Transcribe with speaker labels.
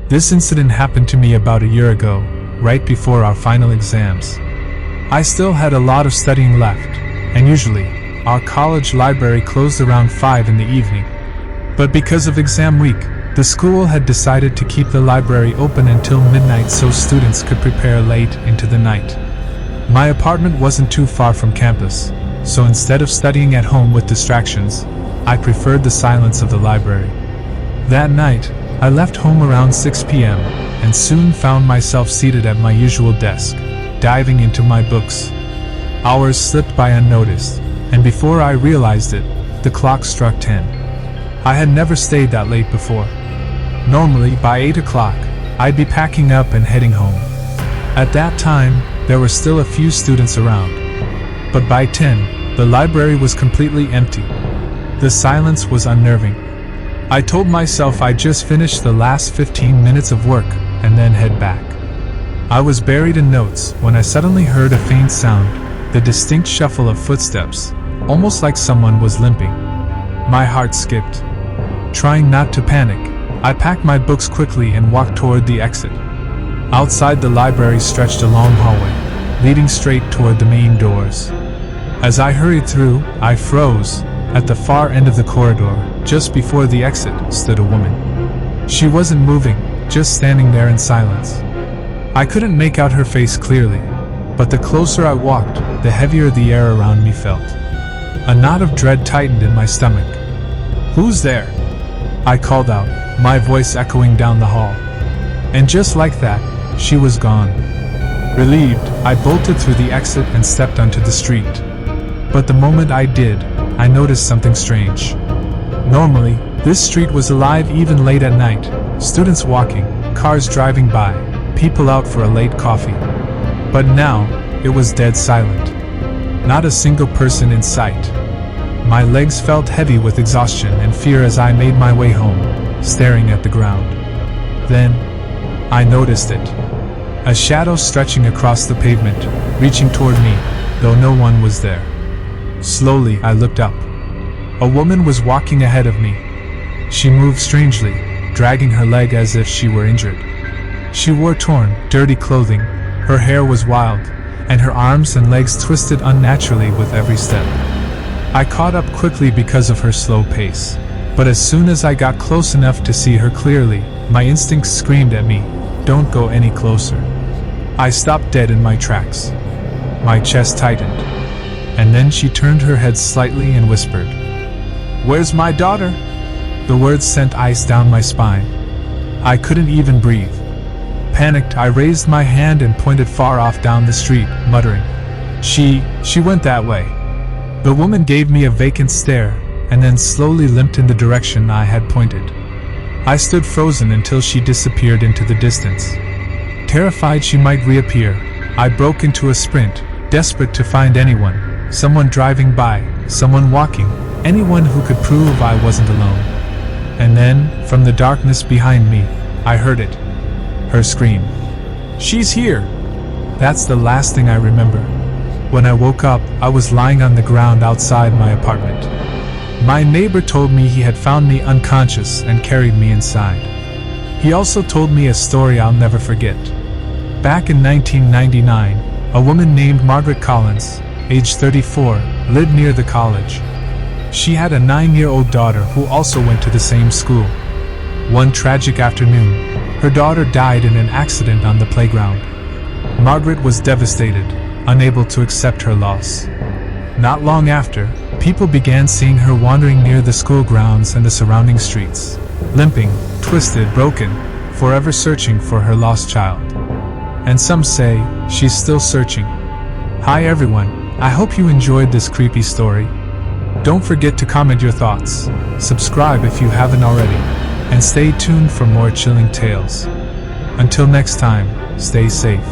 Speaker 1: This incident happened to me about a year ago, right before our final exams. I still had a lot of studying left, and usually, our college library closed around 5 in the evening. But because of exam week, the school had decided to keep the library open until midnight so students could prepare late into the night. My apartment wasn't too far from campus, so instead of studying at home with distractions, I preferred the silence of the library. That night, I left home around 6 p.m. and soon found myself seated at my usual desk, diving into my books. Hours slipped by unnoticed, and before I realized it, the clock struck 10. I had never stayed that late before. Normally, by 8 o'clock, I'd be packing up and heading home. At that time, there were still a few students around. But by 10, the library was completely empty. The silence was unnerving. I told myself I'd just finish the last 15 minutes of work and then head back. I was buried in notes when I suddenly heard a faint sound, the distinct shuffle of footsteps, almost like someone was limping. My heart skipped. Trying not to panic, I packed my books quickly and walked toward the exit. Outside the library stretched a long hallway, leading straight toward the main doors. As I hurried through, I froze. At the far end of the corridor, just before the exit, stood a woman. She wasn't moving, just standing there in silence. I couldn't make out her face clearly, but the closer I walked, the heavier the air around me felt. A knot of dread tightened in my stomach. "Who's there?" I called out, my voice echoing down the hall. And just like that, she was gone. Relieved, I bolted through the exit and stepped onto the street. But the moment I did, I noticed something strange. Normally, this street was alive even late at night, students walking, cars driving by, people out for a late coffee. But now, it was dead silent. Not a single person in sight. My legs felt heavy with exhaustion and fear as I made my way home, staring at the ground. Then, I noticed it. A shadow stretching across the pavement, reaching toward me, though no one was there. Slowly, I looked up. A woman was walking ahead of me. She moved strangely, dragging her leg as if she were injured. She wore torn, dirty clothing, her hair was wild, and her arms and legs twisted unnaturally with every step. I caught up quickly because of her slow pace, but as soon as I got close enough to see her clearly, my instincts screamed at me, "Don't go any closer." I stopped dead in my tracks. My chest tightened. And then she turned her head slightly and whispered, "Where's my daughter?" The words sent ice down my spine. I couldn't even breathe. Panicked, I raised my hand and pointed far off down the street, muttering, She went that way." The woman gave me a vacant stare, and then slowly limped in the direction I had pointed. I stood frozen until she disappeared into the distance. Terrified she might reappear, I broke into a sprint, desperate to find anyone. Someone driving by, someone walking, anyone who could prove I wasn't alone. And then, from the darkness behind me, I heard it. Her scream. "She's here!" That's the last thing I remember. When I woke up, I was lying on the ground outside my apartment. My neighbor told me he had found me unconscious and carried me inside. He also told me a story I'll never forget. Back in 1999, a woman named Margaret Collins, age 34, lived near the college. She had a 9-year-old daughter who also went to the same school. One tragic afternoon, her daughter died in an accident on the playground. Margaret was devastated, unable to accept her loss. Not long after, people began seeing her wandering near the school grounds and the surrounding streets, limping, twisted, broken, forever searching for her lost child. And some say, she's still searching. Hi everyone, I hope you enjoyed this creepy story. Don't forget to comment your thoughts, subscribe if you haven't already, and stay tuned for more chilling tales. Until next time, stay safe.